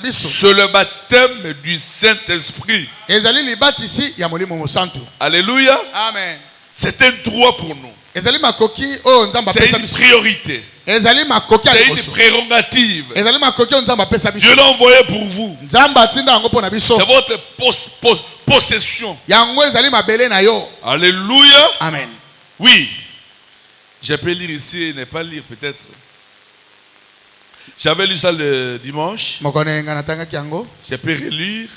C'est le baptême du Saint-Esprit. Alléluia. Amen. C'est un droit pour nous. C'est une priorité. C'est une prérogative. Dieu l'a envoyé pour vous. C'est votre possession. Alléluia. Amen. Oui. Je peux lire ici et ne pas lire peut-être. J'avais lu ça le dimanche. Je peux relire.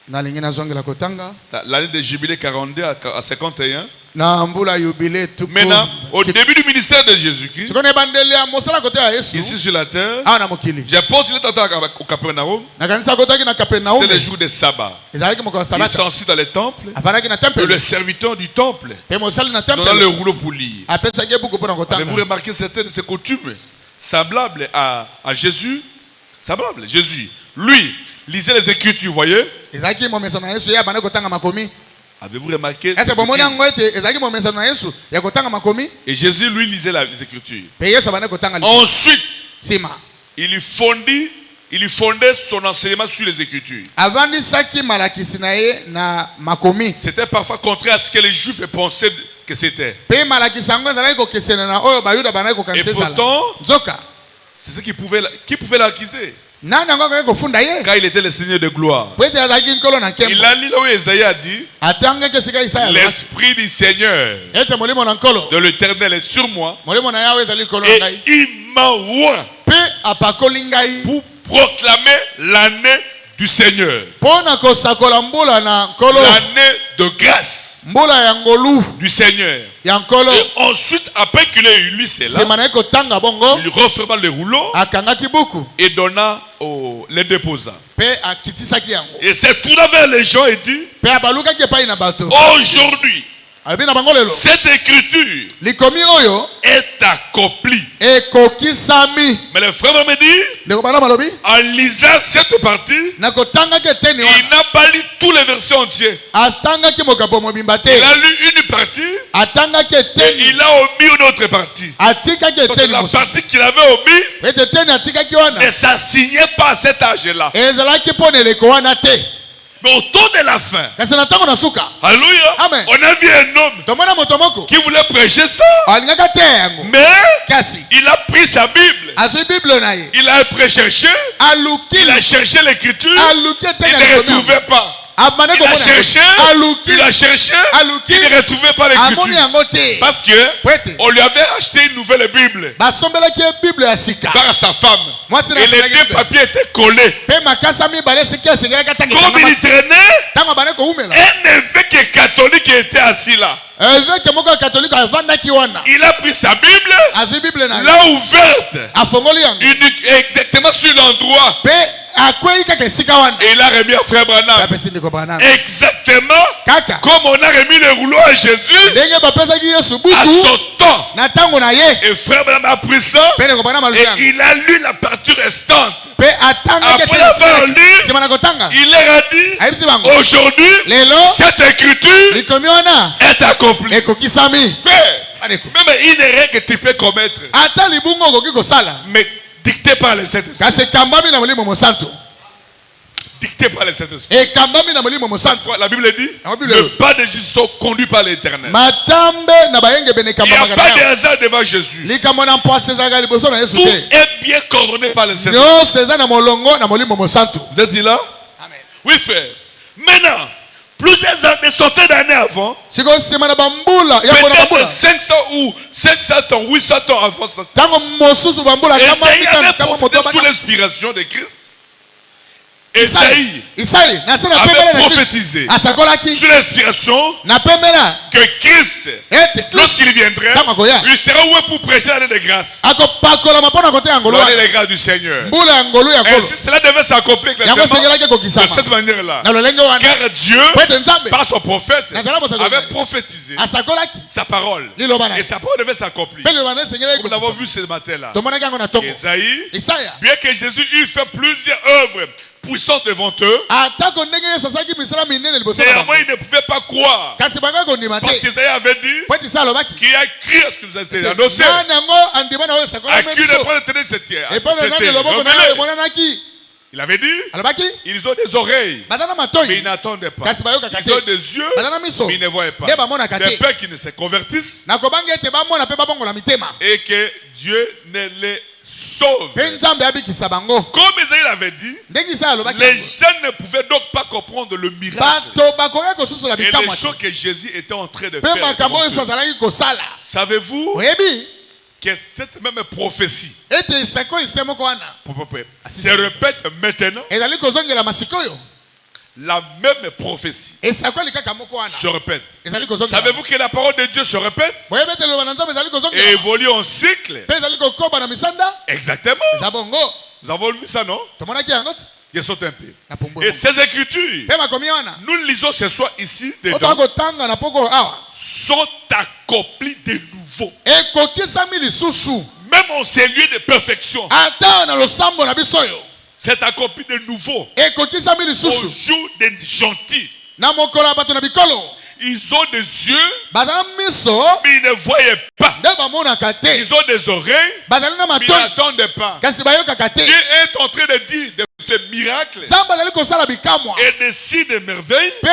L'année de jubilé 42 à 51. Maintenant, au début du ministère de Jésus-Christ, ici sur la terre, je pense qu'il est au Capernaum. C'était le jour des sabbats. Il est censé dans les temples. Et le serviteur du temple dans le rouleau pour lire. Avez-vous remarqué certaines de ces coutumes semblables à Jésus? Semblables. Jésus, lui, lisait les Écritures, vous voyez? Avez-vous remarqué? Et Jésus, lui, lisait les Écritures. Ensuite, il fondait son enseignement sur les Écritures. C'était parfois contraire à ce que les Juifs pensaient que c'était. Et pourtant, c'est ce qui pouvait l'accuser. Quand il était le Seigneur de gloire. Il a lu là où Esaïe a dit: l'Esprit du Seigneur de l'Éternel est sur moi. Et il m'a oint pour proclamer l'année du Seigneur. L'année de grâce du Seigneur. Et ensuite, après qu'il ait lu cela, il referma le rouleau et donna les déposa. Et s'est tourné vers les gens et dit: aujourd'hui, cette écriture est accomplie. Mais le frère me dit, en lisant cette partie, il n'a pas lu tous les versets entiers. Il a lu une partie et il a omis une autre partie. Donc la partie qu'il avait omis ne s'assignait pas à cet âge-là. Mais au temps de la fin, alléluia, on a vu un homme qui voulait prêcher ça, mais il a pris sa Bible, il a cherché, il a cherché l'écriture, il ne retrouvait pas. Il a cherché, il ne retrouvait pas l'écriture. Parce que on lui avait acheté une nouvelle Bible par sa femme. Et les deux papiers étaient collés. Comme il traînait, un évêque catholique était assis là. Il a pris sa Bible, l'a ouverte, exactement sur l'endroit. Et il a remis à frère Branham. Exactement comme on a remis le rouleau à Jésus à son temps. Et frère Branham a pris ça et il a lu la partie restante. Après avoir lu, il leur a dit: aujourd'hui, cette écriture est accomplie. Même une erreur que tu peux commettre, mais dicté par le Saint-Esprit. Dicté par le Saint-Esprit. La Bible dit: le pas de Jésus sont conduits par l'Éternel. Il n'y a pas de hasard devant Jésus. Tout est bien coordonné par le Saint-Esprit. Vous êtes là? Amen. Oui, frère. Maintenant, plusieurs années, centaines d'années avant, peut-être 500 ou 500 ans, 800 ans avant ça, Esaïe avait prophétisé sous l'inspiration de Christ. Esaïe avait prophétisé sous l'inspiration que Christ, lorsqu'il viendrait, il sera où pour prêcher l'année de grâce. L'année de grâce du Seigneur. Et si cela devait s'accomplir de cette manière-là, car Dieu, par son prophète, avait prophétisé sa parole. Et sa parole devait s'accomplir. Nous l'avons vu ce matin-là. Esaïe, bien que Jésus eût fait plusieurs œuvres puissant devant eux, néanmoins il ne pouvait pas croire, parce qu'Esaïe avait dit qu'il a écrit ce que nous avons annoncé, à qui ne peut tenir cette terre. Il avait dit, ils ont des oreilles, mais ils n'entendent pas. Ils ont des yeux, mais ils ne voient pas. Des pères qui ne se convertissent et que Dieu ne les sauve. Comme Isaïe l'avait dit, les gens ne pouvaient donc pas comprendre le miracle et les choses que Jésus était en train de faire. Savez-vous que cette même prophétie se répète maintenant? La même prophétie se répète. Savez-vous que la parole de Dieu se répète et évolue en cycle? Exactement. Nous avons vu ça, non? Je saute un peu. Et ces écritures, nous lisons ce soir ici, dedans, sont accomplies de nouveau. Même en ces lieux de perfection, c'est accompli de nouveau. Au jour des gentils. Ils ont des yeux, mais ils ne voyaient pas. Ils ont des oreilles, mais ils n'entendent pas. Dieu est en train de dire de ces miracles et des signes de merveilles. Et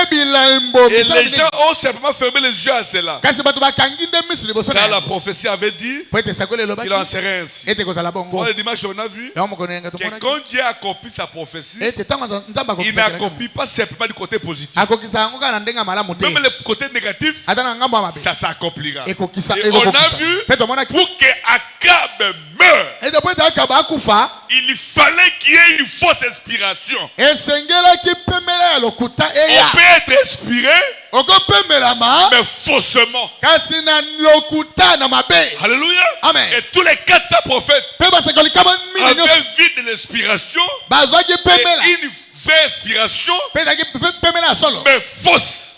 les gens ont simplement fermé les yeux à cela. Car la prophétie avait dit qu'il en serait ainsi. Le dimanche, on a vu que quand Dieu accomplit sa prophétie, il n'accomplit pas simplement du côté positif. Même le côté négatif, ça s'accomplira. Et on a vu, pour que Akab meure, il fallait qu'il y ait une fausse inspiration. On peut être inspiré, mais faussement. Alléluia. Amen. Et tous les 400 prophètes avaient vu de l'inspiration et une vraie inspiration, mais fausse.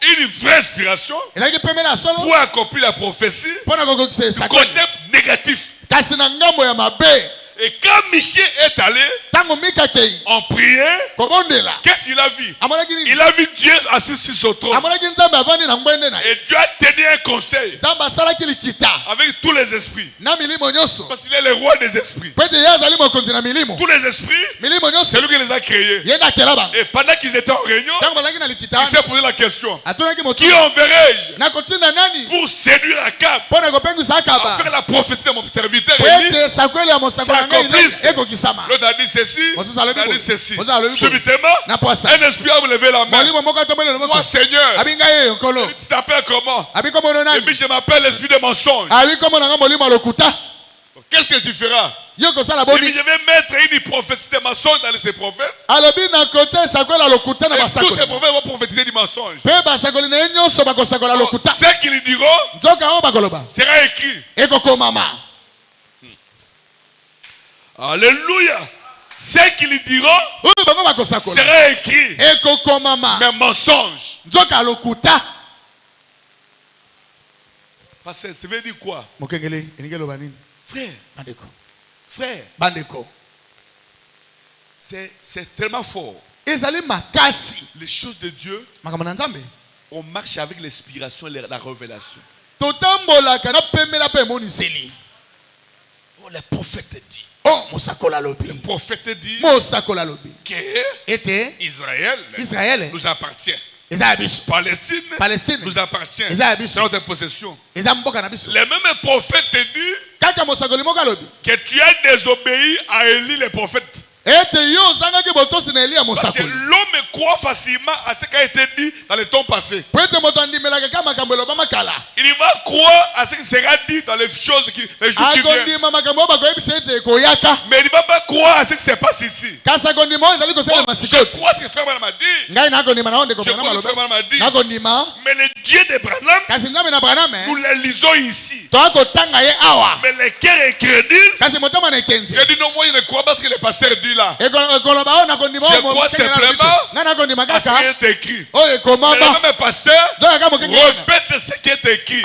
Une vraie inspiration pour accomplir la prophétie du côté négatif. Et quand Michée est allé en prière, qu'est-ce qu'il a vu? Il a vu Dieu assis sur son trône. Et Dieu a tenu un conseil avec tous les esprits. Parce qu'il est le roi des esprits. Tous les esprits, c'est lui qui les a créés. Et pendant qu'ils étaient en réunion, il s'est posé la question: qui enverrai-je pour séduire Akab, à faire la prophétie de mon serviteur Élie? L'autre a dit ceci, l'autre a dit ceci. Subitement, un esprit a levé la main. Moi, Seigneur, tu t'appelles comment? Et puis je m'appelle l'esprit de mensonge. Qu'est-ce que tu feras? Et puis je vais mettre une prophétie de mensonge dans ces prophètes. Et tous ces prophètes vont prophétiser du mensonge. Ce qu'ils diront sera écrit. Alléluia. Ce qu'ils diront sera écrit. Mais mensonge. Parce que ça veut dire quoi? Frère, c'est tellement fort. Les choses de Dieu, on marche avec l'inspiration et la révélation. Oh, le prophète dit. Le prophète dit que Israël nous appartient. Palestine nous appartient. C'est notre possession. Le même prophète dit que tu as désobéi à Élie le prophète. Parce que l'homme croit facilement à ce qui a été dit dans le temps passé. Il va croire à ce qui sera dit dans les jours qui viennent. Mais il ne va pas croire à ce qui se passe ici. Je crois ce que Frère Branham a dit. Mais le Dieu de Branham, nous le lisons ici. Mais le cœur est crédule. Il dit non, moi je ne crois pas ce que le pasteur dit là. Je crois simplement à ce qui est écrit. Mais le même pasteur répète ce qui est écrit.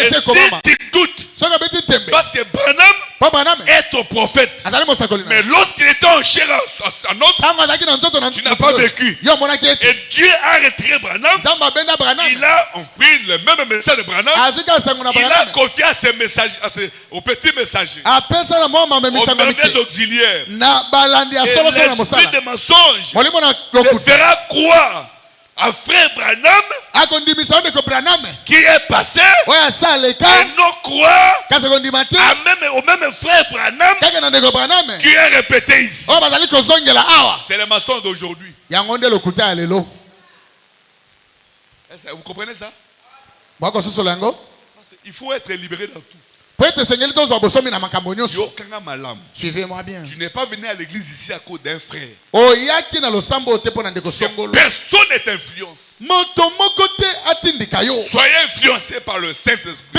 Et si tu doutes, parce que Branham est ton prophète. Mais lorsqu'il était en chair en autre, tu n'as pas vécu. Et Dieu a retiré Branham. Il a pris le même message de Branham. Il a confié à ses messagers, aux petits messagers, aux merveilles auxiliaires. Et l'esprit de mensonge te fera croire à frère Branham qui est passé et non croire au même frère Branham qui est répété ici. C'est le mensonge d'aujourd'hui. Vous comprenez ça? Il faut être libéré dans tout. Suivez-moi bien. Tu n'es pas venu à l'église ici à cause d'un frère. Personne n'est influence. Soyez influencés par le Saint-Esprit.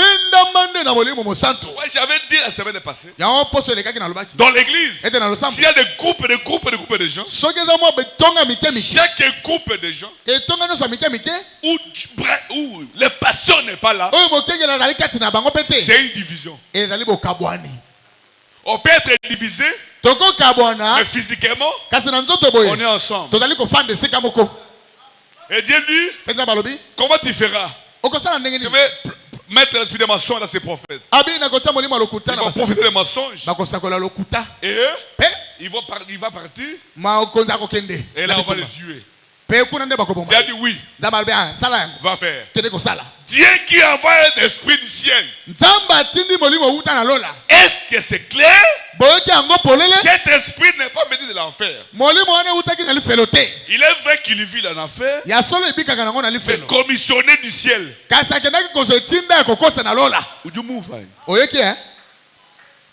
J'avais dit la semaine passée, dans l'église, s'il y a des groupes de gens, chaque groupe de gens où les passions n'est pas là, c'est une division. On peut être divisé, mais physiquement, on est ensemble. Et Dieu lui, comment tu feras? Je vais mettre l'esprit de mensonge dans ses prophètes. Ils vont profiter des mensonges. Et eux, il va partir. Et là, on va les tuer. Dieu a dit oui. Va faire. Dieu qui envoie un esprit du ciel. Est-ce que c'est clair? Cet esprit n'est pas venu de l'enfer. Il est vrai qu'il vit en enfer. Mais commissionné du ciel.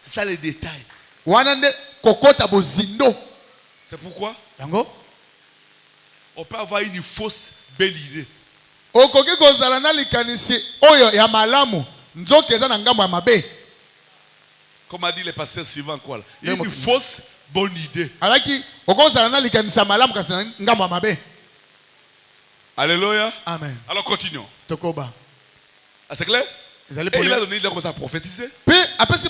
C'est ça les détails. C'est pourquoi on peut avoir une fausse belle idée. Comme a dit le pasteur suivant quoi là? Une fausse bonne idée. Alléluia. Amen. Alors continuons. Ah, c'est clair? Et il a donné, il a commencé à prophétiser. Prophétiser.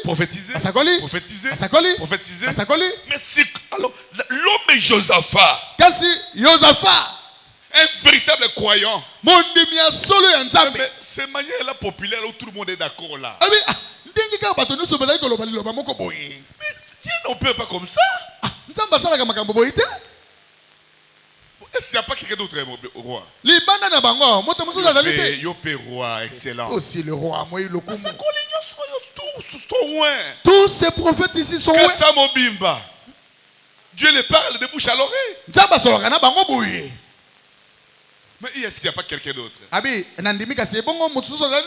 Prophétiser. Prophétiser. Prophétiser. Mais c'est alors l'homme Josaphat. Un véritable croyant. Mais c'est manière là populaire où tout le monde est d'accord là. Mais Dieu ne peut pas comme ça. Est-ce qu'il n'y a pas quelqu'un d'autre roi? Yopé roi, excellent. Aussi le roi. Tous ces prophètes ici sont loin. Dieu les parle de bouche à l'oreille. Mais est-ce qu'il n'y a pas quelqu'un d'autre?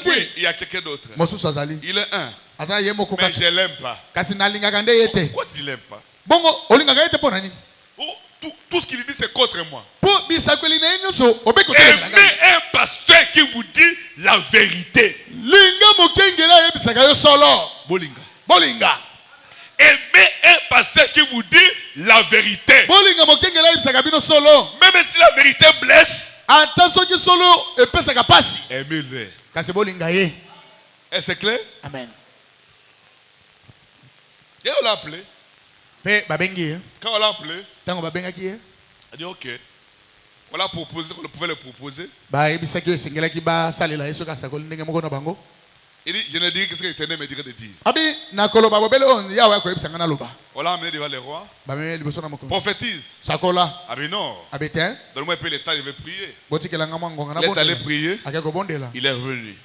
Oui, il y a quelqu'un d'autre. Il est un. Mais je ne l'aime pas. Pourquoi tu ne l'aimes pas? Tout ce qu'il dit, c'est contre moi. Aimez un pasteur qui vous dit la vérité. Bolinga. Aimez un pasteur qui vous dit la vérité. Même si la vérité blesse, aimez-le. Est-ce clair? Amen. Et on l'a appelé. Quand on l'a appelé, il a dit ok. On l'a proposé, on pouvait le proposer. Il dit, je ne dirai que ce que l'Éternel me dirait de dire. On l'a amené devant les rois. Prophétise. Ah mais non. Donne-moi un peu le temps, je vais prier. Il est allé prier. Il est revenu.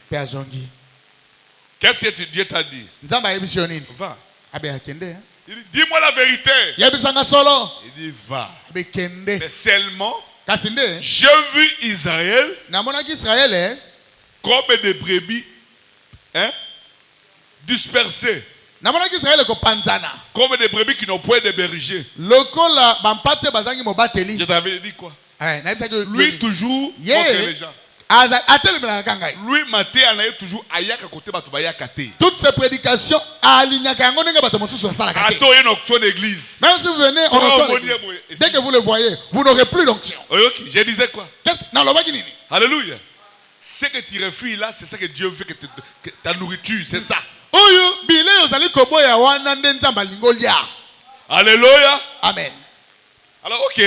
Qu'est-ce que Dieu t'a dit? Va. Il dit, dis-moi la vérité. Il dit, va. Mais seulement, j'ai vu Israël comme des brebis dispersées. Comme des brebis qui n'ont point de berger. Je t'avais dit quoi? Lui toujours contre les gens. Lui maté anaye toujours ayaka côté batu bayaka te. Toutes ces prédications église. Même si vous venez en onction, dès que vous le voyez, vous n'aurez plus d'onction. Je disais quoi? Alléluia. ce que tu refuses là, c'est ça que Dieu veut que ta nourriture, c'est ça. Alléluia. Amen. Alors ok,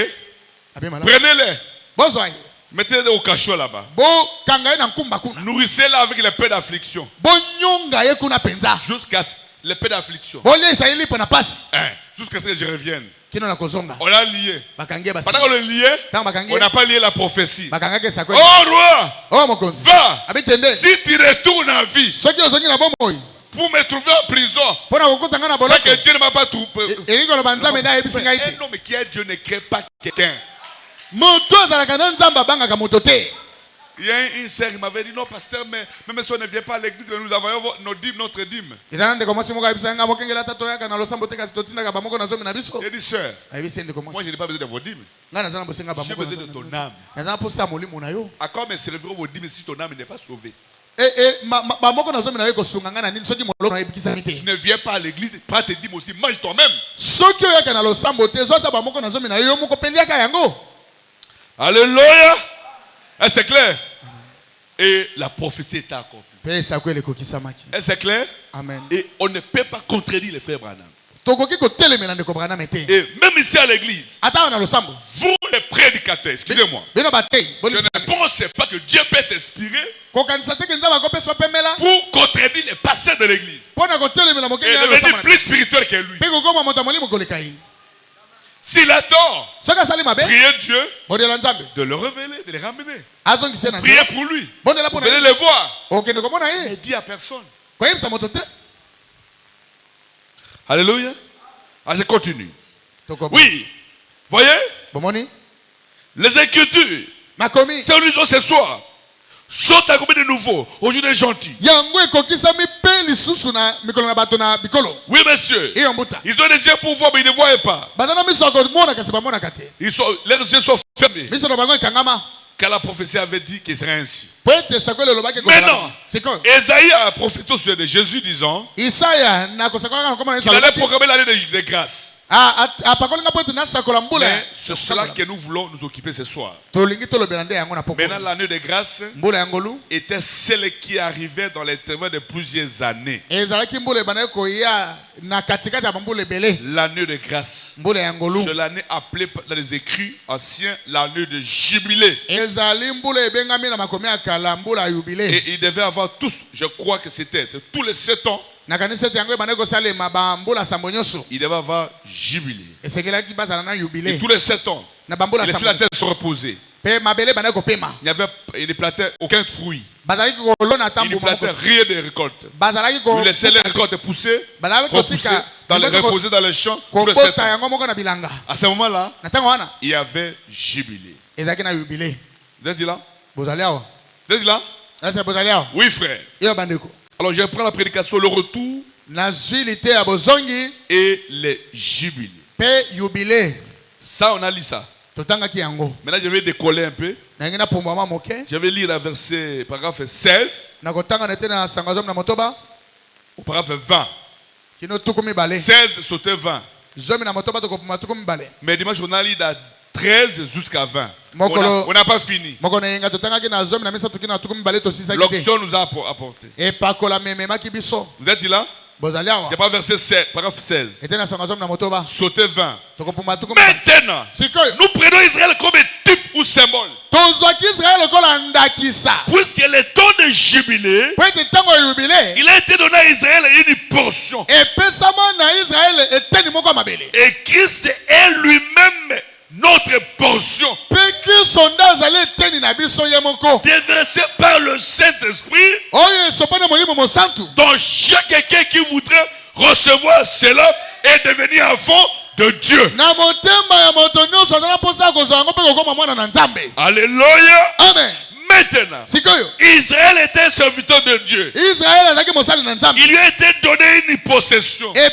prenez-les. Mettez-les au cachot là-bas. Nourrissez-les avec les paix d'affliction. Jusqu'à les paix d'affliction. Jusqu'à ce que je revienne. On l'a lié. Pendant qu'on le lié, on n'a pas lié la prophétie. Oh roi, va. Si tu retournes en vie pour me trouver en prison, c'est que Dieu ne m'a pas trouvé. Un homme qui est Dieu ne crée pas quelqu'un. Il y a une sœur qui m'avait dit non pasteur, mais même si on ne vient pas à l'église, nous envoyons notre dîme. Il a dit sœur, moi je n'ai pas besoin de vos dîmes. J'ai besoin de ton âme. À quoi me serviront vos dîmes si ton âme n'est pas sauvée? Je ne viens pas à l'église, prends tes dîmes aussi, mange toi-même. Alléluia. C'est clair. Et la prophétie est accomplie. C'est clair. Amen. Et on ne peut pas contredire les frères Branham. Et même ici à l'église, vous les prédicateurs, excusez-moi, je ne pensez pas que Dieu peut t'inspirer pour contredire les pasteurs de l'église et devenir plus spirituel que lui. S'il a tort, priez Dieu de le révéler, de les ramener. Priez pour lui. Vous allez le voir. Ne dis à personne. Alléluia. Ah, je continue. Oui. Voyez? Les Écritures. C'est lui ce soir. Sont accomplis de nouveau. Aujourd'hui des gentils. Oui, monsieur. Ils ont des yeux pour voir, mais ils ne voient pas. Leurs yeux sont fermés. Car la prophétie avait dit qu'il serait ainsi. Maintenant, Esaïe a prophétisé au sujet de Jésus disant qu'il allait proclamer l'année de grâce. Mais c'est cela que nous voulons nous occuper ce soir. Maintenant, l'année de grâce était celle qui arrivait dans l'intervalle de plusieurs années. L'année de grâce. C'est l'année appelée dans les écrits anciens l'année de jubilé. Et ils devaient avoir tous, je crois que c'est tous les 7 ans. Il devait avoir jubilé. Et tous les 7 ans, laissez la terre se reposer. Il ne plantait aucun fruit. Il ne plantait rien de récolte. Il laissait les récoltes pousser, reposer dans les champs. Tous les 7 ans. À ce moment-là, il y avait jubilé. Vous êtes là? Vous êtes là? Oui, frère. Alors je prends la prédication, le retour et les jubilés. Ça, on a lu ça. Maintenant, je vais décoller un peu. Je vais lire le verset, paragraphe 16. Au paragraphe 20. 16 sauter 20. Mais dimanche, on a lu de 13 jusqu'à 20. On n'a pas fini. L'onction nous a apporté. Vous êtes là? C'est pas verset 7, paragraphe 16. Sauter 20. Maintenant, nous prenons Israël comme type ou symbole. Puisque le temps de jubilé, il a été donné à Israël une portion. Et Christ est lui-même notre portion, déversée par le Saint-Esprit, dont chaque quelqu'un qui voudrait recevoir cela et devenir enfant de Dieu. Alléluia. Amen. Maintenant, Israël était serviteur de Dieu. Il lui a été donné une possession. Et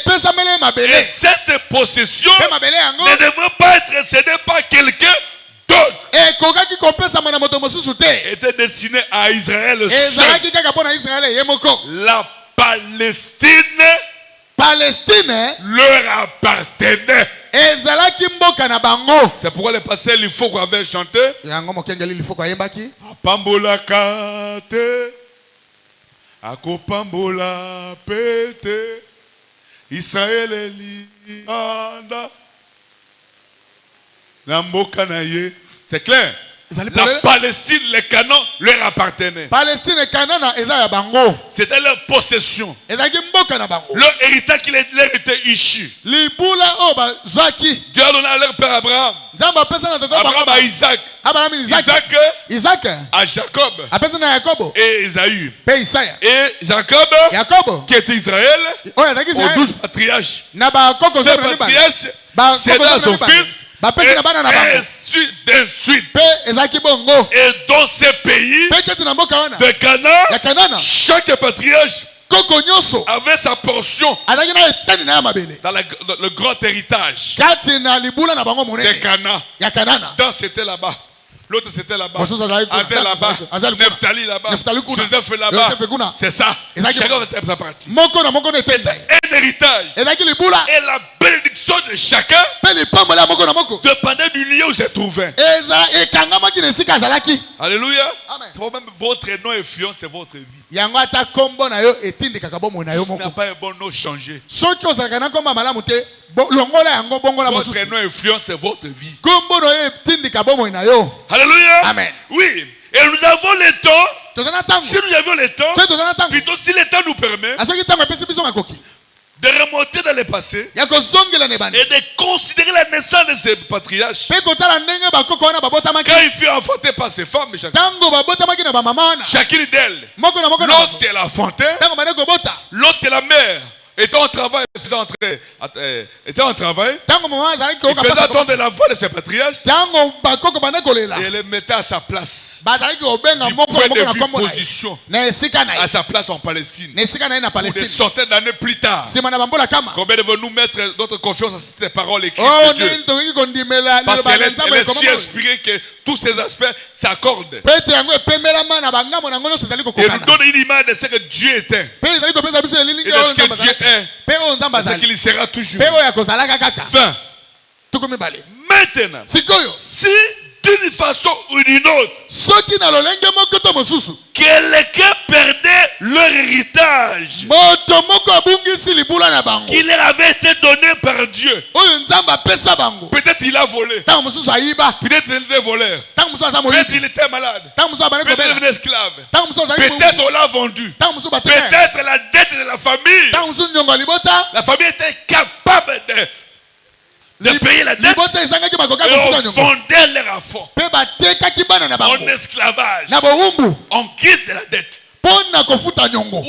cette possession ne devrait pas être cédée par quelqu'un d'autre. Était destinée à Israël seul. La Palestine leur appartenait. C'est pourquoi le passé, il faut qu'on avait chanté. Pambola kate, akopambola pete, Israël elianda, namboka naye. C'est clair. La Palestine, les Canaan leur appartenaient. Palestine et Canaan, c'était leur possession. Leur héritage qui leur était issu. Dieu a donné à leur père Abraham. Abraham à Isaac. Isaac à Jacob. Et Esaü. Et Jacob, qui était Israël, aux 12 patriarches. Ces patriarches, c'est à son fils. Et ainsi de suite. Et dans ces pays de Canaan, chaque patriarche avait sa portion dans le grand héritage de Canaan. Donc c'était là-bas. L'autre c'était là-bas. Azel là-bas. Nephtali là-bas. Joseph là-bas. C'est ça. Chacun avait sa partie. C'était un héritage. Et la bénédiction de chacun dépendait du lieu où c'est trouvé. Alléluia. C'est même votre nom influence, c'est votre vie. Il n'a pas un bon nom changé. Votre nom influence, c'est votre vie. Alléluia. Amen. Oui. Et nous avons le temps. Si nous avions le temps, plutôt si le temps nous permet, de remonter dans le passé et de considérer la naissance de ces patriarches. Quand il fut enfanté par ses femmes, chacune d'elles, lorsqu'elle a enfanté, lorsque la mère était en travail, il faisait attendre la voix de ses patriarches et elle le mettait à sa place. Du point de vue position, à sa place en Palestine. Des centaines d'années plus tard, combien devons-nous mettre notre confiance en ces paroles écrites de Dieu? Parce qu'elle est si inspirée que tous ces aspects s'accordent. Et nous donne une image de ce que Dieu était. Et de ce que Dieu est. De ce qu'il sera toujours. Fin. Maintenant, si d'une façon ou d'une autre, quelqu'un perdait leur héritage qui leur avait été donné par Dieu. Peut-être il a volé. Peut-être il était voleur. Peut-être il était malade. Peut-être il était esclave. Peut-être on l'a vendu. Peut-être la dette de la famille. La famille était capable de payer la dette. Et on vendait leur enfant en esclavage, en guise de la dette. Ou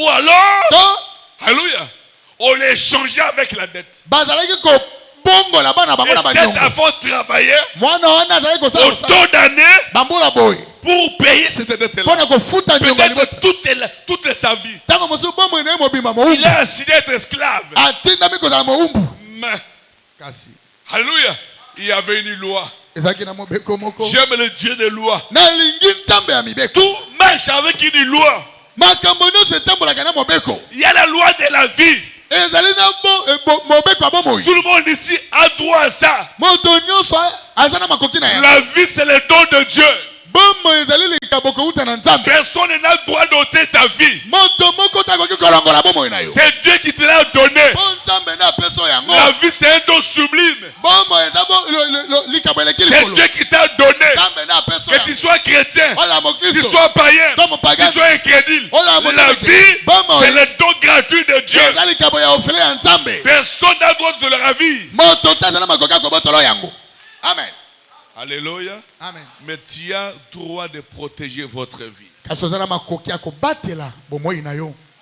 alors, alléluia, on les changeait avec la dette. Et cet enfant travaillait autant d'années pour payer cette dette-là. Peut-être toute sa vie. Il a assigné d'être esclave. Mais, alléluia, il y avait une loi. J'aime le Dieu des lois. Tout marche avec une loi. Il y a la loi de la vie. Tout le monde ici a droit à ça. La vie, c'est le don de Dieu. Personne n'a le droit d'ôter ta vie. C'est Dieu qui te l'a donné. La vie, c'est un don sublime. C'est Dieu qui t'a donné. Que tu sois chrétien, que tu sois païen, que tu sois incrédule. La vie, c'est le don gratuit de Dieu. Personne n'a le droit de la vie. Amen. Alléluia. Amen. Mais tu as droit de protéger votre vie.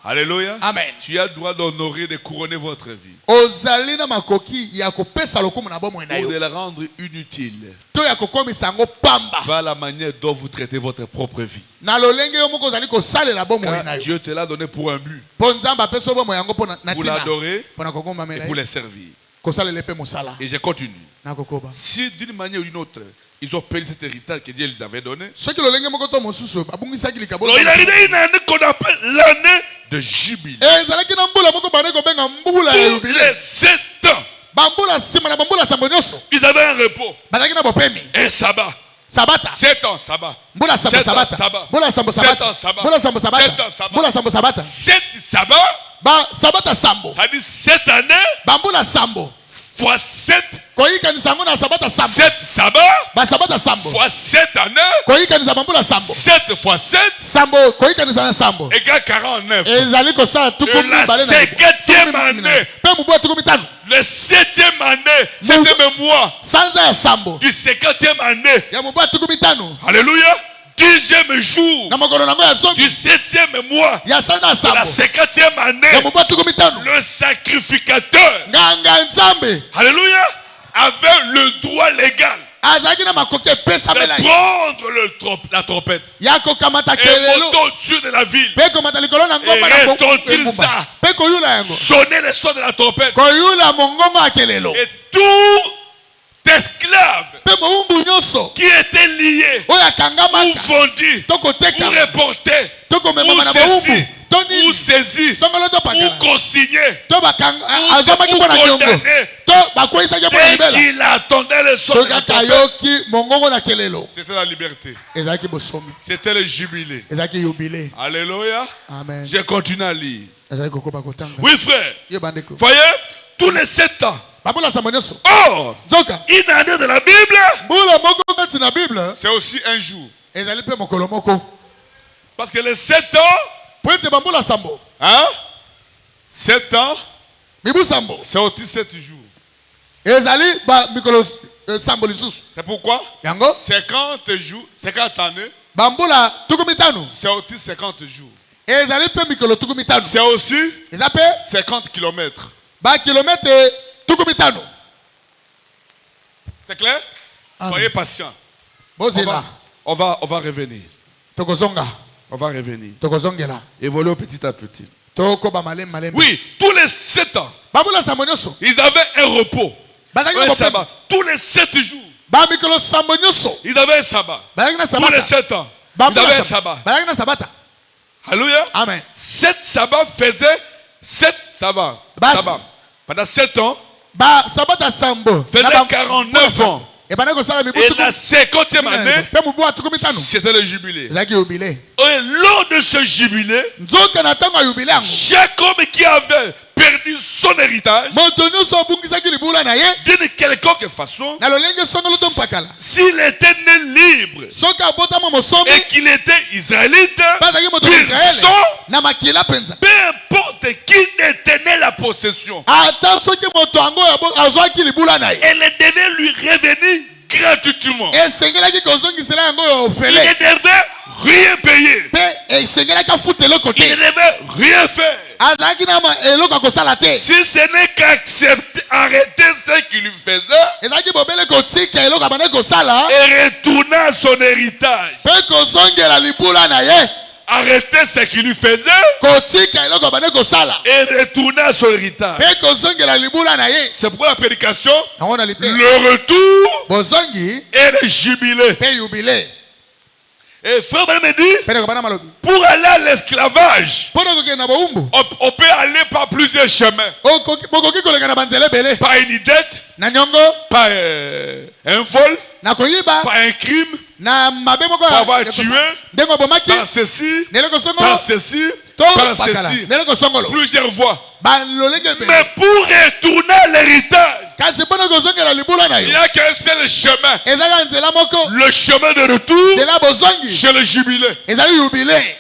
Alléluia. Amen. Tu as droit d'honorer, de couronner votre vie. Pour de la rendre inutile. Par la manière dont vous traitez votre propre vie. Car Dieu te l'a donné pour un but. Pour l'adorer et pour le servir. Et je continue. Si d'une manière ou d'une autre, ils ont payé cet héritage que Dieu leur avait donné, il arrivait une année qu'on appelle l'année de jubile. Tous les 7 ans, Ils avaient un repos. Un sabbat. Sabata. 7 ans, sabbat. Mbula sambo 7 ans, sabata. sabbat. Mbula sambo 7 sabata. ans, sabbat. Mbula sambo sabata. 7 ans, sabbat. Mbula sambo sabata. 7 sabbats. Ba sabata sambo. Ça dit 7 années Bambula sambo. fois 7. Koyika ni sango na sabata sambo. 7 sabbats Ba sabata sambo. fois 7 années. Koyika ni bambula sambo. 7 fois 7 Sambo koyika ni sana sambo. égale 49. Ezali ko sa tukumi La balena. 50e année. Pe mubo tukumi tano. Le 7e année, c'est le mois Sanza ya sambo. du 50e année. Ya mubo tukumi tano. Alléluia. 10e jour Na makolo nango ya zongi. du 7e mois Ya sanza ya de la sambo. 50e Ya année. mubo tukumi tano. Le sacrificateur, Nganga nzambe. alléluia, avait le droit légal Azaki na makoke pesa de mela. prendre la trompette Yako kamata et kelelo. monter au-dessus de la ville, Pe komata likolo na ngomba Et na retentir ngomba. ça. Pe koyula yango. sonner le son de la trompette. Koyula mongongo akelelo. Et tout esclave Pe moumbu nyonso. qui était lié Oya kangama. ou vendu Toko ou teka. reporté Toko ou memama na saisi moumbu. Toni. ou saisi Songolo to ou pakala. consigné To bakanga azoma ou ki bona nyongo. condamné To bakwisa ke bona dès libela. qu'il attendait le son de Soka la trompette. kayoki mongongo na kelelo. C'était la liberté. Ezaki bosomi. C'était le jubilé. Ezaki jubilé. Alléluia. Amen. Je continue à lire. Ezaki kokoba kotanga. Oui, frère. Ye bandeko. Voyez, tous les 7 ans. Babula sambo nyonso. Or, Zoka. une année de la Bible, Mbula moko kati na Bible. c'est aussi un jour. Ezali pe mokolo moko. Parce que les 7 ans, Po ete bambula sambo. hein, 7 ans, Mibu sambo. c'est aussi 7 jours. Ezali ba mikolo sambo lisusu. C'est pourquoi Yango 50 jours, 50 années, bambula tukumi tano. c'est aussi 50 jours. Ezali pe mikolo tukumi tano. C'est aussi Eza pe 50 kilomètres. ba kilomètre tukumi tano. C'est clair? Amen. Soyez patient. Bozela. On va revenir. Tokozonga. On va revenir. Tokozongela. Évoluer petit à petit. Toko ba malem malem. Oui, tous les 7 ans, Bambula sambo nyonso. ils avaient un repos. Bazaki Un na sabbat. sabbat. Tous les 7 jours, Ba mikolo sambo nyonso. ils avaient un sabbat. Bazaki na Tous sabata. les 7 ans, ils Bambula avaient un sabbat. sabbat. Bazaki na sabata. Alléluia. Amen. 7 sabbats faisaient 7 sabbats. Bas. Sabbats. Pendant 7 ans, Ba sabata sambo. faisait Na ba- 49 ans. Et bana ko sala mibu Et tukumi. la 50e année, Pe mubu tukumi tano. c'était le jubilé. Ezaki jubilé. Et lors de ce jubilé, Nzoka na tango ya jubilé yango. chaque homme qui avait perdu son héritage, Moto nyonso abungisaki libula na ye. d'une quelconque façon, Na lolenge songolo to mpakala. s'il était né libre Soki abotama mosomi. et qu'il était israélite, Bazaki moto pur ya Israël. sang, Na makila penza. peu importe qui détenait la possession, Ata soki moto yango azwaki libula na ye. elle devait lui revenir gratuitement. Esengelaki kozongisela yango ya Il ofele. ne devait rien payer. Pe esengelaki afuta eloko Il ne te. devait rien faire. Azalaki na eloko ya kosala te. Si ce n'est qu'accepter, arrêter ce qu'il lui faisait Ezalaki bobele kotika eloko abandaki kosala. et retourner à son héritage. Pe kozongela libula na ye. Arrêter ce qu'il lui faisait Kotika eloko abandaki kosala. et retourner à son héritage. Pe kozongela libula na ye. C'est pourquoi la prédication, Yango na lite. le retour Bozongi et le jubilé. pe jubilé. Et frère Branham me dit, Pe kobana malobi. pour aller à l'esclavage, Pona kokenda boumbu. on peut aller par plusieurs chemins. Bokoki koleka na banzela ebele. Par une dette, Na nyongo. par un vol, Na koyiba. par un crime, Na mabe moko par avoir tué, ndengo bomaki. par ceci, Neleko songolo. par ceci, To par pakala. ceci. Neleko songolo. Plusieurs voies. Ba lolenge ebele. Mais pour retourner à l'héritage, Kasi pona kozongela libula na il n'y yo. a qu'un seul chemin. Ezaka nzela moko. Le chemin de retour Nzela bozongi. chez le jubilé. Ezali jubilé.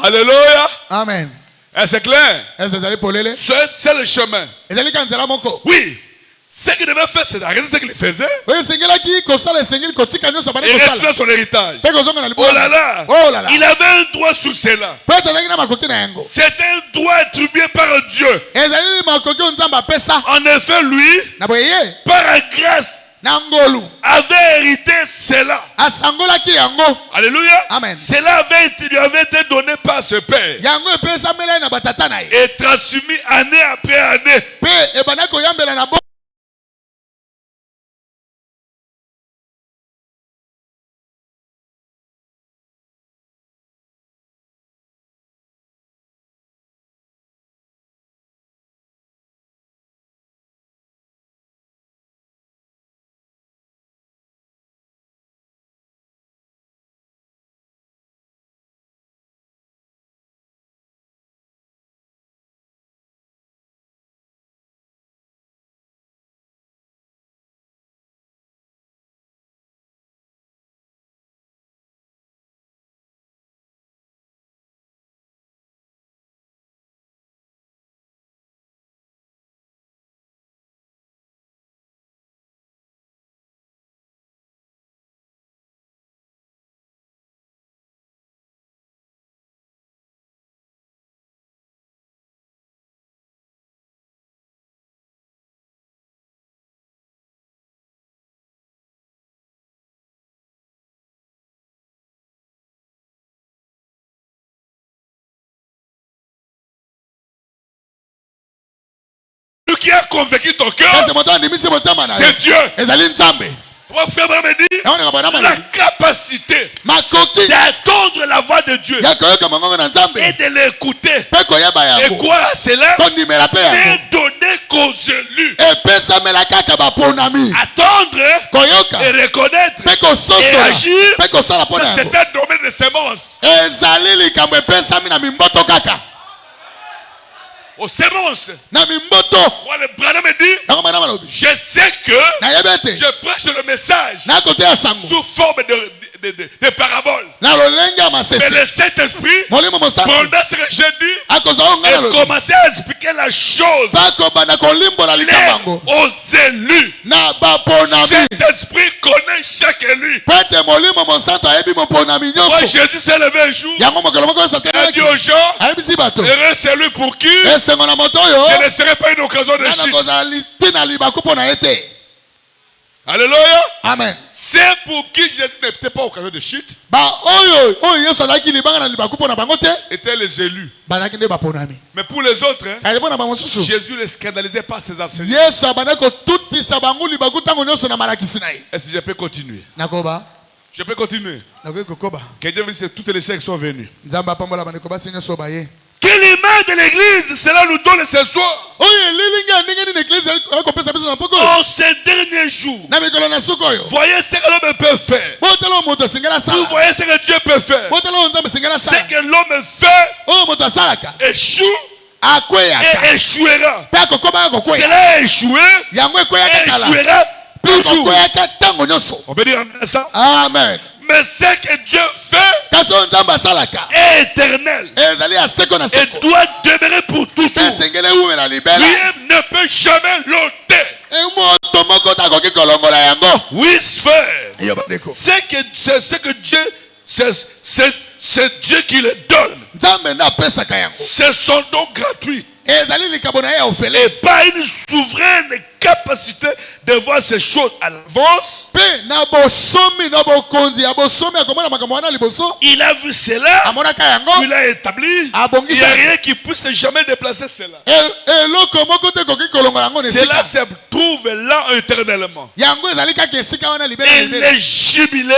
Alléluia. Amen. Et c'est clair. Ezali polele. C'est le chemin. Ezali kanzela moko. Oui. Ce qu'il devait faire, c'est d'arrêter ce qu'il faisait Oyo esengelaki kosala esengeli kotika nyonso et abandaki kosala. retourner son héritage. Pe kozonga na libula. Oh là là. Oh là là. Il avait un droit sur cela. Pe tozalaki na makoki na yango. C'est un droit attribué par Dieu. Ezali makoki oyo nzambe apesa. En effet, lui, Na boye ye. par grâce, Na ngolu. avait hérité cela. Asangolaki yango. Alléluia. Amen. Cela lui avait été donné par ce Père Yango epesamela na batata na ye. et transmis année après année. Pe ebandaki koyambela na bo. qui a convaincu ton cœur, c'est Dieu. Mon frère me dit la capacité d'attendre la voix de Dieu et de l'écouter et croire à cela n'est donné qu'aux élus. Attendre et reconnaître et agir, c'est un domaine de sémence. Aux semences. Moi, le Branham me dit, je sais que je prêche le message sous forme de paraboles. Mais le Saint-Esprit, pendant ce que j'ai dit, il commençait à expliquer la chose aux élus. Saint-Esprit connaît chaque élu. Moi, Jésus s'est levé un jour. Il a dit aux gens, heureux celui pour qui je ne serai pas une occasion de chute. Alléluia. Amen. C'est pour qui Jésus n'était pas occasion de chute. Étaient les élus. Mais pour les autres, Jésus les scandalisait par ses enseignements. Est-ce que je peux continuer? Je peux continuer. Que Dieu dise que toutes les sectes sont venues. Quelle image de l'église cela nous donne ce soir? En ces derniers jours, voyez ce que l'homme peut faire. Vous voyez ce que Dieu peut faire. Ce que l'homme fait échoue et échouera. Cela a échoué et échouera toujours. On peut dire ça? Amen. Mais ce que Dieu fait est éternel et doit demeurer pour toujours. Rien ne peut jamais l'ôter. Oui, frère. C'est Dieu qui le donne. C'est son don gratuit. Et pas une souveraine capacité de voir ces choses à l'avance. Il a vu cela, il a établi. Il n'y a rien qui puisse jamais déplacer cela. Cela se trouve là éternellement. Et les jubilés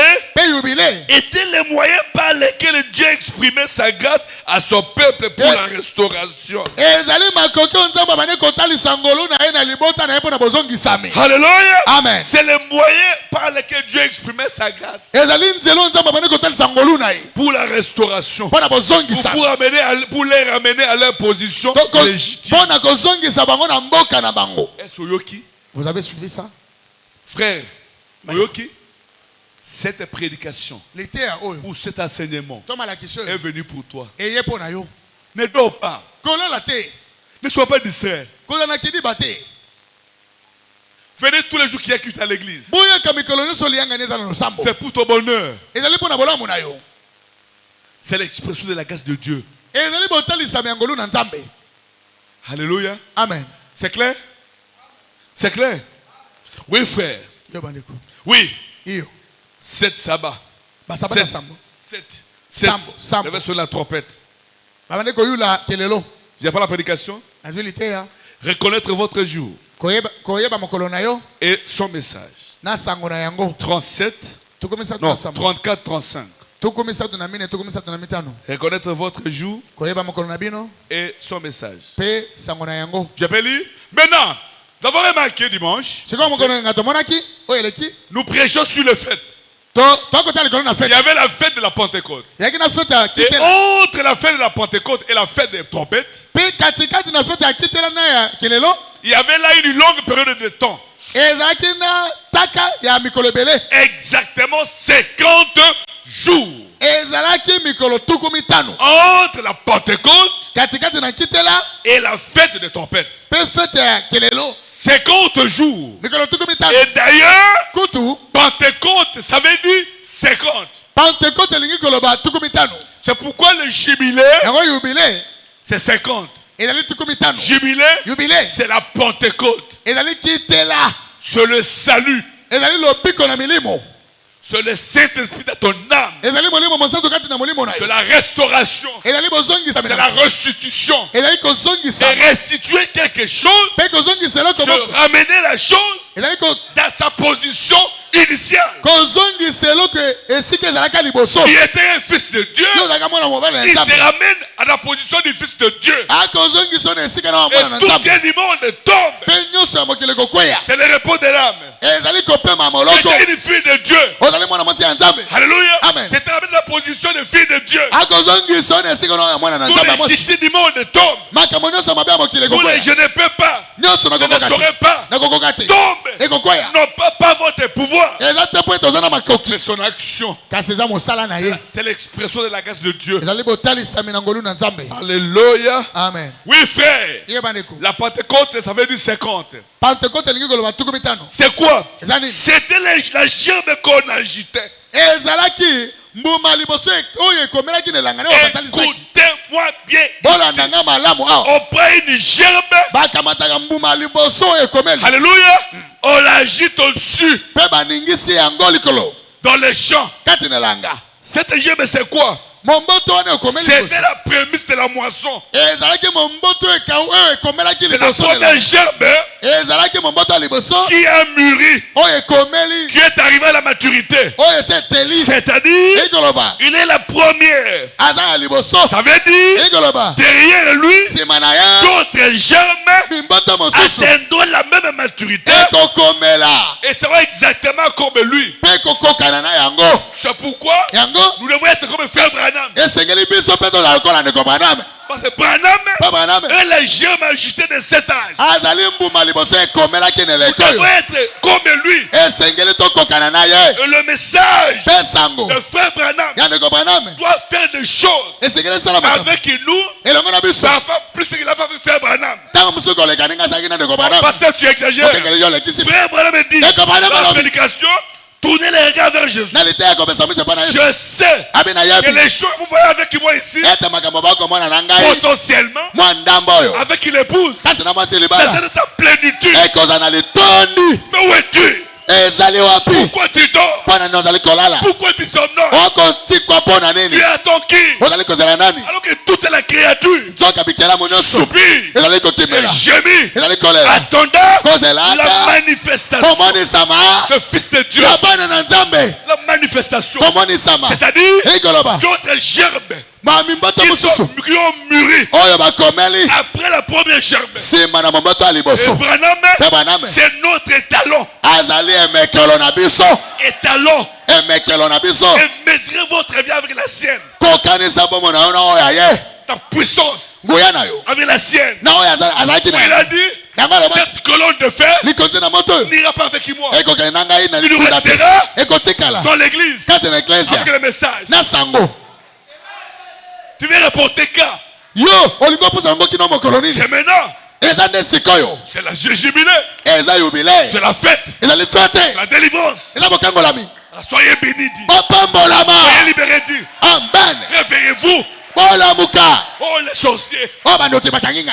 étaient les moyens par lesquels Dieu exprimait sa grâce à son peuple pour la restauration. Alléluia. Amen. C'est le moyen par lequel Dieu exprimait sa grâce pour la restauration, pour les ramener à leur position légitime. Vous avez suivi ça? Frère, cette prédication ou cet enseignement est venu pour toi. Ne dors pas. Ne sois pas distrait. Venez tous les jours qu'il y a culte à l'église. C'est pour ton bonheur. C'est l'expression de la grâce de Dieu. Alléluia. Amen. C'est clair? C'est clair? Oui, frère. Oui. 7 sabbats. 7. Je vais sonner la trompette. J'ai pas la prédication. Reconnaître votre jour et son message. 37. Non, 34, 35. Reconnaître votre jour et son message. Je peux lire. Maintenant, nous avons remarqué dimanche. Nous prêchons sur le fait. Il y avait la fête de la Pentecôte. Et entre la fête de la Pentecôte et la fête des trompettes, il y avait là une longue période de temps. Exactement 50 jours. Entre la Pentecôte et la fête des trompettes. 50 jours. Et d'ailleurs, Pentecôte, ça veut dire 50. C'est pourquoi le jubilé, c'est 50. Jubilé, c'est la Pentecôte. C'est le salut. C'est le Saint-Esprit dans ton âme. C'est la restauration. C'est la restitution. C'est restituer quelque chose. Se ramener la chose dans sa position initiale. Qui était un fils de Dieu, il te ramène à la position du fils de Dieu. Et tout du monde tombe. C'est le repos de l'âme. C'était une fille de Dieu. Alléluia. C'est te ramène à la position de fille de Dieu. Tous les chichis du monde tombent. Tous les je ne peux pas. Je ne saurais pas. Tombe. Non pas votre pouvoir. C'est son action. C'est l'expression de la grâce de Dieu. Alléluia. Amen. Oui, frère. La Pentecôte, ça veut dire 50. C'est quoi? C'était la gerbe qu'on agitait. Écoutez-moi bien. On prend une gerbe. Alléluia. On l'agite au-dessus. Dans les champs. Cette gerbe, c'est quoi? C'était la prémisse de la moisson. C'est la première gerbe qui a mûri, qui est arrivé à la maturité. C'est-à-dire, il est la première. Ça veut dire, derrière lui, d'autres germes atteindront la même maturité et seront exactement comme lui. C'est pourquoi nous devons être comme frère Branham. Parce que Branham est la germe agitée de cet âge. Nous devons être comme lui. Et le message de frère Branham doit faire des choses avec nous. Parfois plus qu'il a fait avec frère Branham. Parce que tu exagères. Frère Branham dit dans la prédication, tournez les regards vers Jésus. Je sais que les choses que vous voyez avec moi ici, potentiellement, avec une épouse, c'est de sa plénitude. Mais où es-tu? Pourquoi tu dors? Pourquoi tu somnores? Tu es à ton qui? Alors que toute la créature soupire et gémit, attendant la manifestation du Fils de Dieu. La manifestation, c'est-à-dire d'autres gerbes qui ont mûri après la première gerbe. Et Branham, c'est notre étalon. Étalon. Et mesurez votre vie avec la sienne. Ta puissance avec la sienne. Il a dit, cette colonne de fer n'ira pas avec moi. Il restera dans l'église avec le message. Tu viens rapporter quoi? C'est maintenant. C'est la jubilé. C'est la fête. La délivrance. Soyez bénis. Soyez libérés. Réveillez-vous. Oh les sorciers.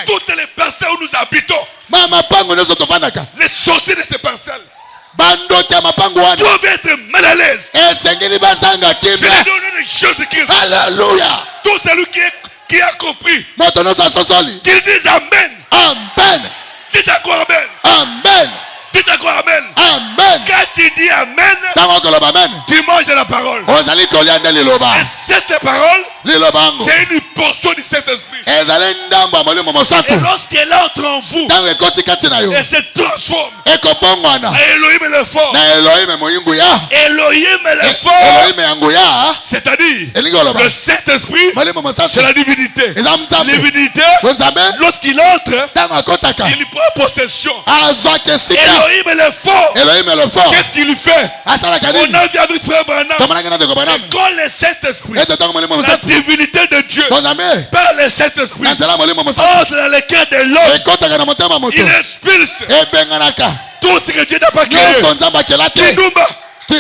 Toutes les parcelles où nous habitons. Les sorciers de ces parcelles doivent être mal à l'aise. Je vais donner les choses de Christ. Alléluia. Tout celui qui a compris, qu'il dise Amen. Amen. Dites à quoi Amen. Amen. Dites à quoi Amen. Amen. Quand tu dis Amen, tu manges de la parole. Et cette parole, c'est une portion du Saint-Esprit. Et lorsqu'elle entre en vous, elle se transforme. Elohim est le fort. Elohim est le fort. C'est-à-dire, le Saint-Esprit, c'est la divinité. Divinité, lorsqu'il entre, il prend possession. Elohim est le fort. Qu'est-ce qu'il lui fait? On a vu avec frère Branham. Quand le Saint-Esprit, la divinité de Dieu, par le Saint-Esprit, entre dans le cœur de l'homme, il expulse tout ce que Dieu n'a pas créé.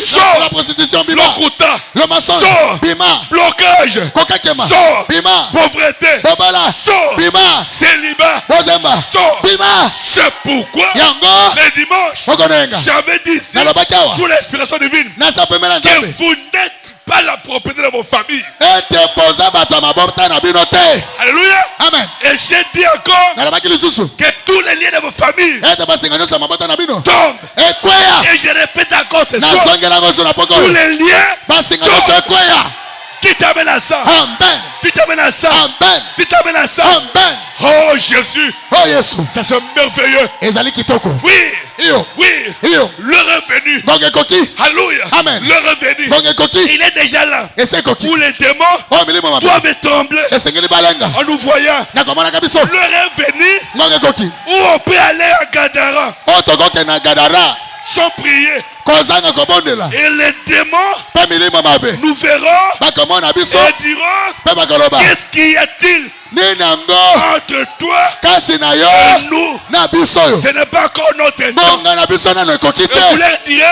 Sors. La prostitution, bima. Lokuta. Le mensonge, Sors. bima. Blocage. Kokakema. Sors. Bima. Pauvreté. Bobala. Sors. Bima. Célibat. Bozemba. Sors. Bima. C'est pourquoi Yango. le dimanche, Mokonenga. j'avais dit ici, Nalobakawa. sous l'inspiration divine, Nasa pemela que nzambe. vous n'êtes pas la propriété de vos familles. Ete boza bato mabota na binote. Alléluia. Amen. Et j'ai dit encore Nalobaki lisusu. que tous les liens de vos familles Ete basinga nyosa mabota na bino. tombent. Ekweya. Et je répète encore ce soir, Nazongela ngoso na poko. tous les liens Basinga nyosa ekweya. qui t'amènent à ça, Amen. qui t'amènent à ça, Amen. qui t'amènent à ça. Amen. Oh Jésus, Oh Yesu. ça c'est merveilleux. Ezali kitoko. Oui, Iyo. oui, Iyo. l'heure est venue. Gonge koki. Alléluia. Amen. L'heure est venue. Gonge koki. Il est déjà là. Ese koki. Où les démons Oh milimo mabe. doivent trembler Esengeli balenga. en nous voyant. Na komana kabiso. L'heure est venue Gonge koki. où on peut aller à Gadara Oh tokoke na gadara. sans prier. Kozanga kobondela. Et les démons Pe milimo mabe. nous verront Bakomona biso. et diront, Pe bakoloba. qu'est-ce qu'il y a-t-il Nini yango. entre toi Kasi na yo. et nous? Na biso yo. Ce n'est pas encore notre temps. Bonga na biso na ekoki Et te. vous leur direz,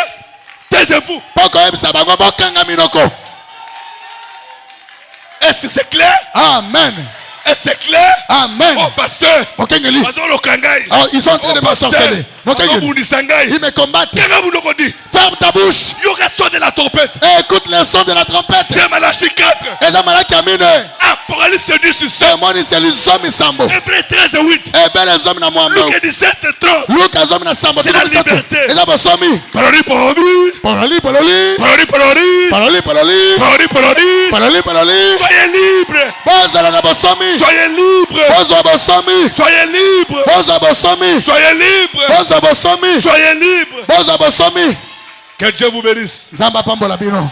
taisez-vous. Poko ebisa bango bokanga minoko. Est-ce que c'est clair? Amen. Est-ce que c'est clair? Amen. Oh pasteur, Mokengeli. Bazolo Kangai. Oh, ils sont en train de me sorceler. Mokengeli. Ils me combattent. Ferme ta bouche. De la trompette. Et écoute le son de la trompette. C'est Malachie 4. Ezamalaki amine. Apocalypse 10 sur 7. Et moi c'est les hommes sambo. Hébreux 13 et 8. Eh ben les hommes na moi. Luc 17 et 30. Luc azom na sambo. C'est la liberté. Ezabo somi. Paroli, paroli. Paroli, paroli. Paroli, paroli. Paroli, paroli. Paroli, paroli. Paroli, paroli. Soyez libres. Bozala na bosomi. Soyez libres. Bozo bosomi. Soyez libres. Bozo bosomi. Soyez libres. Bozo bosomi. Soyez libres. Bozo bosomi. Que Dieu vous bénisse. Nzamba pambola bino.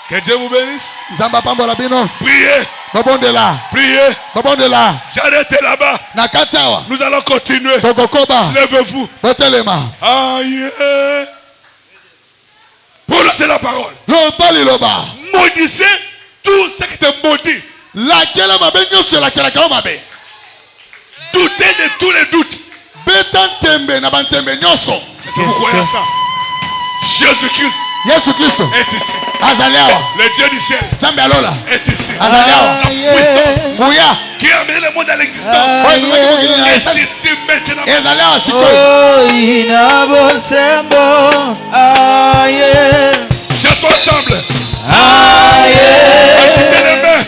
Que Dieu vous bénisse. Nzamba pambola bino. Priez. Bobondela. Priez. Bobondela. J'arrête là-bas. Na katawa. Nous allons continuer. Tokokoba. Lèvez-vous. Botelema. Aïe. Prononcez la parole. Lobali loba. Maudissez tout ce qui te maudit. Laquelle mabe nyonso la kala ka mabe. Doutez de tous les doutes. Betan tembe na bantembe nyonso. Est-ce que vous croyez à ça? Jésus-Christ Yesu Kristo est ici. azaliawa. Le Dieu du ciel Zambe alola. est ici. Azaliawa. La puissance Nguya. qui a amené le monde à l'existence est ici maintenant. Ezaliawa sikoyo. Oh, inabosembo. Aye. Chantons ensemble. Aye. Agitez les mains.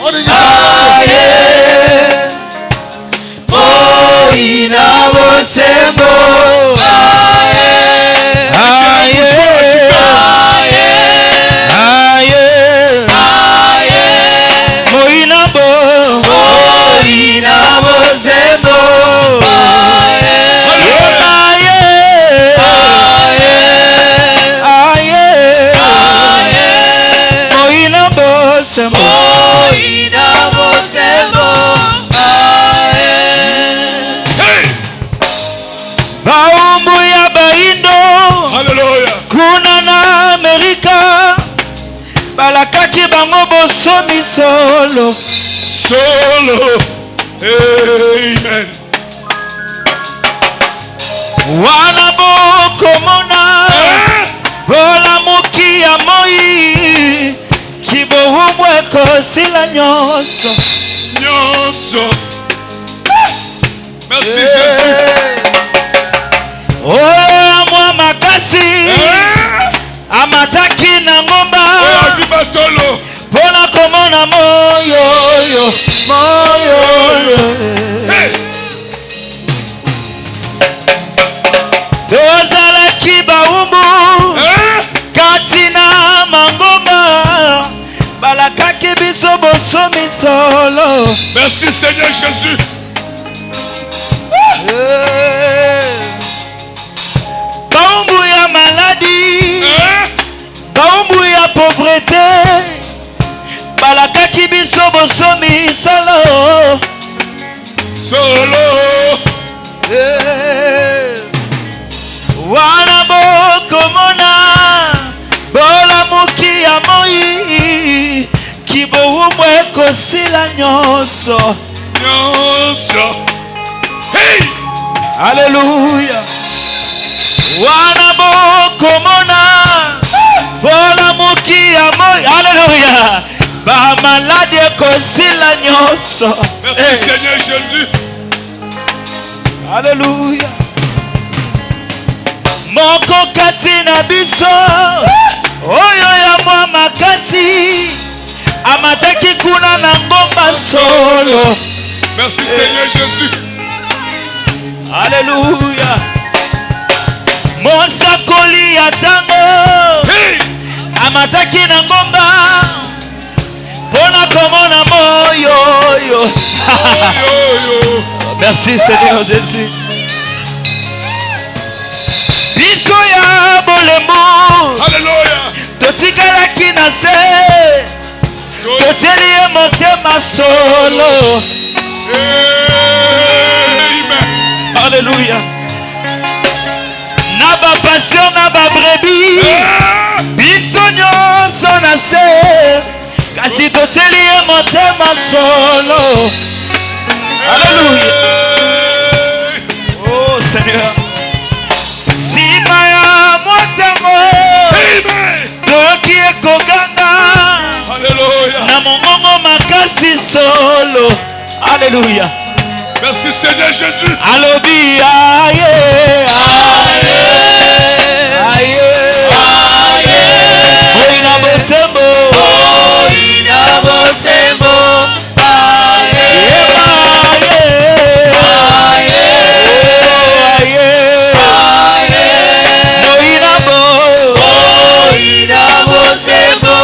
Aye. Oh, inabosembo. Aye. Aye. Aye. Aye. Moinabo. Moinabozembo. Aye. Aye. Aye. Aye. Moinabozembo. Moinabozembo. Hey! Baumbu ya baindo. Alléluia. Kuna na Amerika balakaki bango bosomi solo. Solo. Amen. Wana bokomona bolamuki ya moi kibohumbu ekosila nyonso. Nyonso. Merci Jésus. Oyo amwa makasi amataki na ngomba Avibatolo. mpona komona moyoyo moyoyo. Hey! Tozalaki baumbu kati na mangomba balakaki biso bosomi solo. Merci Seigneur Jésus. Baumbu ya maladi, baumbu ya pauvreté balakaki biso bosomi solo. Solo. Wana bokomona bolamuki ya moi kibohumbu ekosila nyonso. Nyonso. Hey! Alléluia. Wana bokomona ba maladi ekosila nyonso. Merci Seigneur Jésus. Alléluia. Moko kati na biso oyo ya mwa makasi amataki kuna na ngomba solo. Merci Seigneur Jésus. Alléluia. Mosakoli ya tango amataki na ngomba pona komona moyo. Merci Seigneur Jésus. Biso ya bolembo. Alléluia. Totikalaki na se totieli ye motema solo. Amen. Alléluia. Na ba passion na ba brebis biso nyonso na se kasi totieli ye motema solo. Alléluia. Oh Seigneur. Sima ya motango toki ekoganga. Alléluia. Na mongongo makasi solo. Alléluia. Merci Seigneur Jésus. Alobi aye aye aye aye. Oina bosembo oina bosembo aye aye aye aye aye. Oina bosembo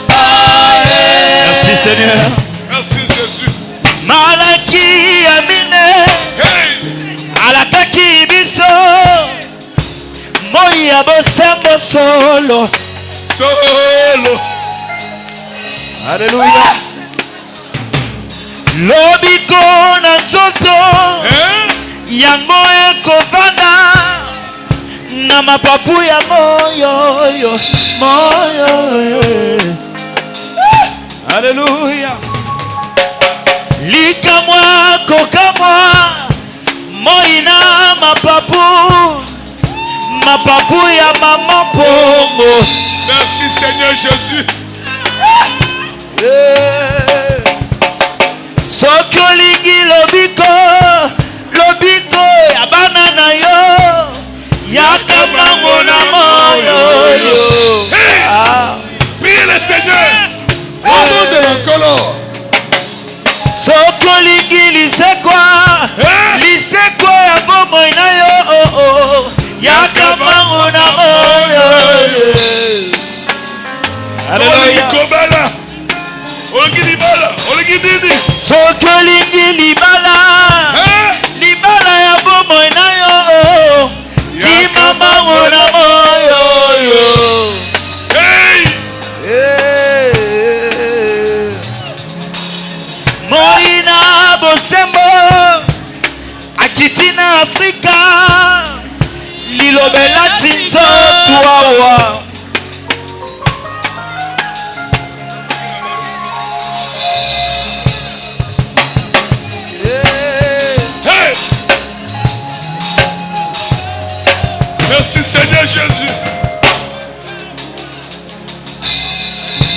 aye. Merci Seigneur. Merci Jésus. Malaki amine alakaki biso moya bosembo solo. Alléluia. Lobiko na nzoto yango ekovanda na mapapu ya moyo. Alléluia. Likamwa kokamwa moina mapapu ya mama pongo. Merci Seigneur Jésus. Soki olingi lobiko ya bana na yo yaka mango na moyo. Priez le Seigneur. Soki olingi lisekwa ya bomoi na yo yaka mango na moyo. Alléluia. Olingi libala. Olingi nini? Soki olingi libala ya bomoi na yo kima mango na moyo. Moina bosembo akiti na Afrika lilobela tinzo tuawa. Merci Seigneur Jésus.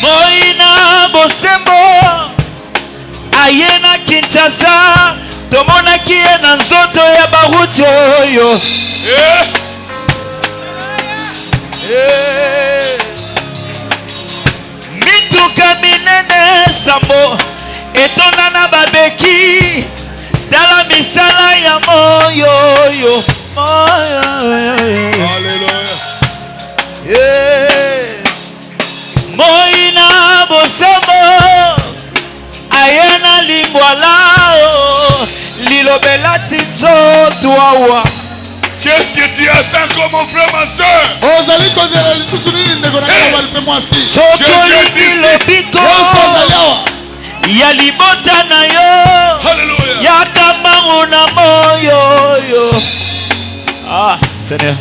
Moina bosembo aye na Kinshasa tomonaki ye na nzoto ya baruti oyo. Mituka minene sambo etonda na babeki tala misala ya moyo. Alléluia. Moina bosembo ayena lingwala lilobela tinzo tuawa. Qu'est-ce que tu attends comme mon frère, ma soeur? Ozali kozela lisusu nini ndeko na kaba lipemwa si. Sokolingi lobiko ya libota na yo. Alléluia. Yaka mango na moyo. Ah, Seigneur.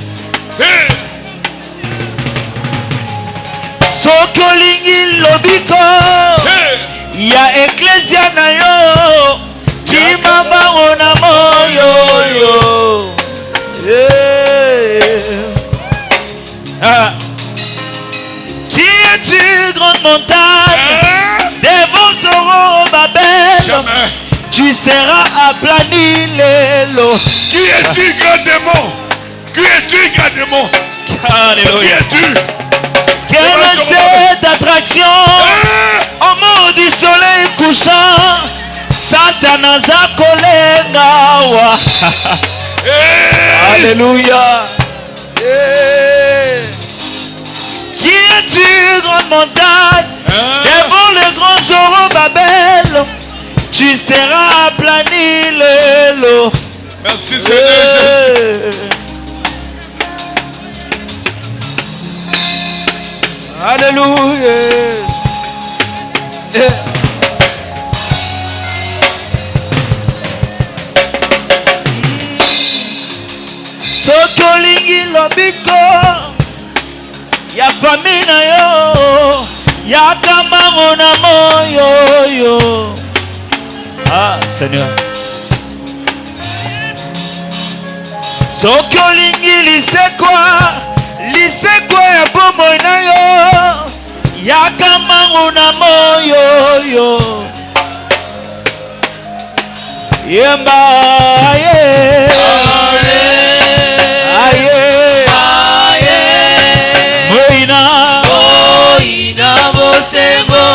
Sokolingi lobiko ya eklesia na yo kima mango na moyo. Qui es-tu, grande montagne? Des Zorobabel. Jamais. Tu seras aplani l'élo. Qui es-tu, grand démon? Qui es-tu, grand démon? Alléluia. Qui es-tu? Quelle est cette attraction au mot du soleil couchant? Satanaza kolengawa. Alléluia. Qui es-tu, grande montagne? Devant le grand Zorobabel, tu seras aplani l'élo. Merci Seigneur Jésus. Alléluia. Soki olingi lobiko ya famille na yo, yaka mbango na moyo. Ah, Seigneur. Soki olingi lisekwa ya bomoi na yo, yaka mbango na moyo. Yemba aye. Moina bosembo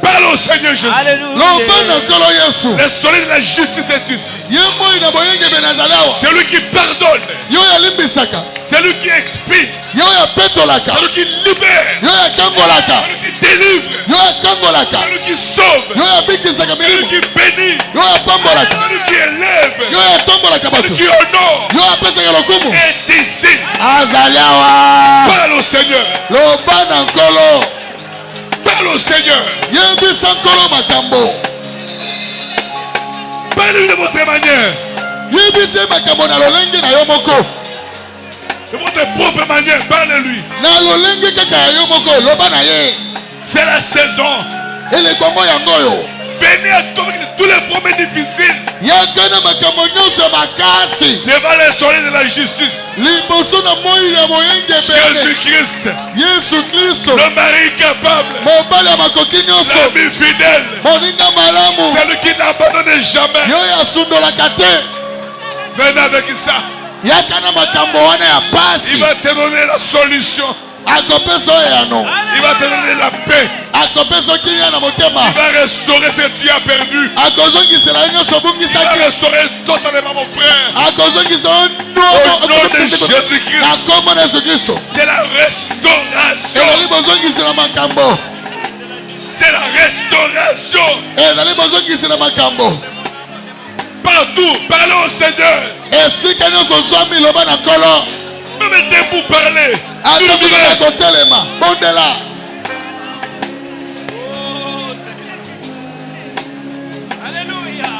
Parle au Seigneur Jésus. Le soleil de la justice est ici. C'est lui qui pardonne. C'est lui qui expie. C'est lui qui libère. C'est lui qui délivre. C'est lui qui sauve. C'est lui qui bénit. C'est lui qui élève. C'est lui qui honore. Est ici. Parle au Seigneur. Parle au Seigneur. Parle-lui de votre manière. De votre propre manière, parle-lui. C'est la saison. Venez à toi avec tous les problèmes difficiles. Devant le soleil de la justice. Jésus-Christ. Le mari capable. L'ami fidèle. C'est lui qui n'abandonne jamais. Venez avec ça. Il va te donner la solution. Il va te donner la paix. Il va restaurer ce que tu as perdu. Il va restaurer totalement mon frère. Au nom de Jésus-Christ. C'est la restauration. C'est la restauration. Partout, parlez au Seigneur. Même debout, parler. Alléluia.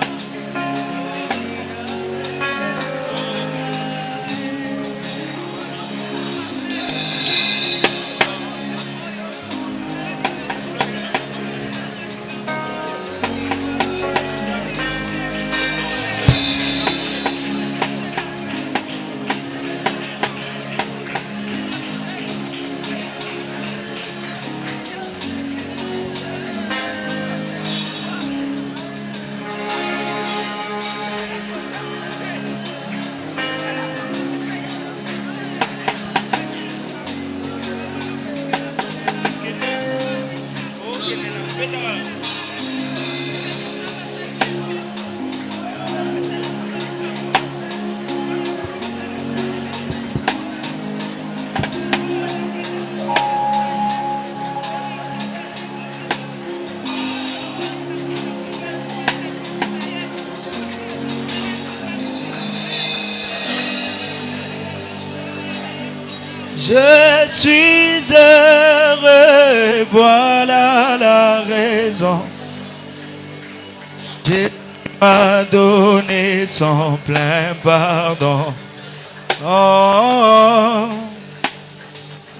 Je suis heureux, voilà la raison. m'a donné son plein pardon. Oh.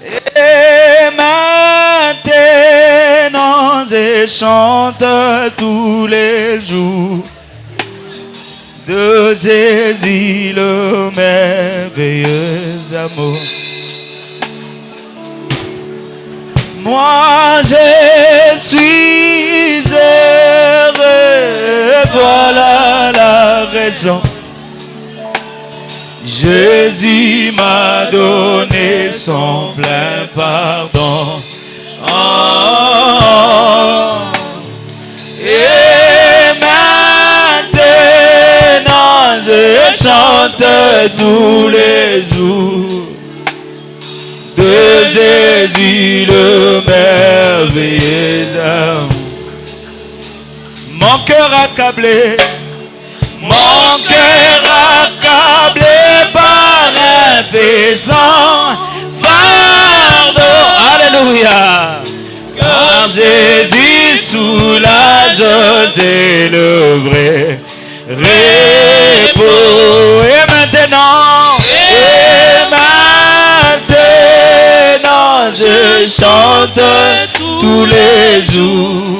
Et maintenant je chante tous les jours de Jésus le merveilleux amour. Moi je suis heureux, voilà la raison. Jésus m'a donné son plein pardon. Oh. Et maintenant je chante tous les jours de Jésus le merveilleux homme. Mon cœur accablé, mon cœur accablé par un pesant fardeau. Alléluia. Car Jésus soulage, c'est le vrai repos. Et maintenant, je chante tous les jours